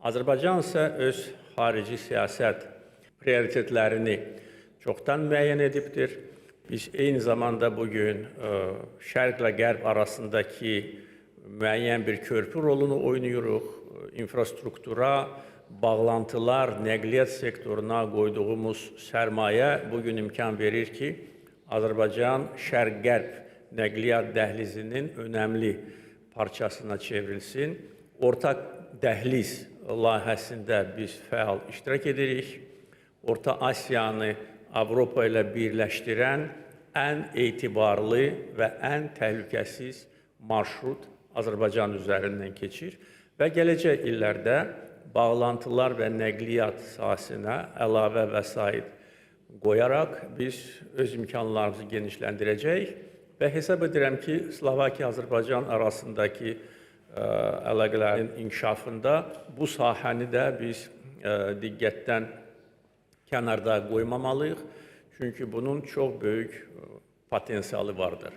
Azərbaycan isə öz xarici siyasət prioritetlərini çoxdan müəyyən edibdir. Biz eyni zamanda bugün Şərqlə Qərb arasındakı müəyyən bir körpü rolunu oynayırıq. İnfrastruktura, bağlantılar, nəqliyyat sektoruna qoyduğumuz sərmayə bugün imkan verir ki, Azərbaycan Şərq-Qərb nəqliyyat dəhlizinin önəmli parçasına çevrilsin. Ortaq dəhliz layihəsində biz fəal iştirak edirik. Orta Asiyanı Avropa ilə birləşdirən ən etibarlı və ən təhlükəsiz marşrut Azərbaycan üzərindən keçir və gələcək illərdə bağlantılar və nəqliyyat sahəsinə əlavə vəsait qoyaraq biz öz imkanlarımızı genişləndirəcəyik və hesab edirəm ki, Slovakiya-Azərbaycan arasındakı əlaqələrin inkişafında bu sahəni də biz diqqətdən kənarda qoymamalıyıq. Çünki bunun çox böyük potensialı vardır.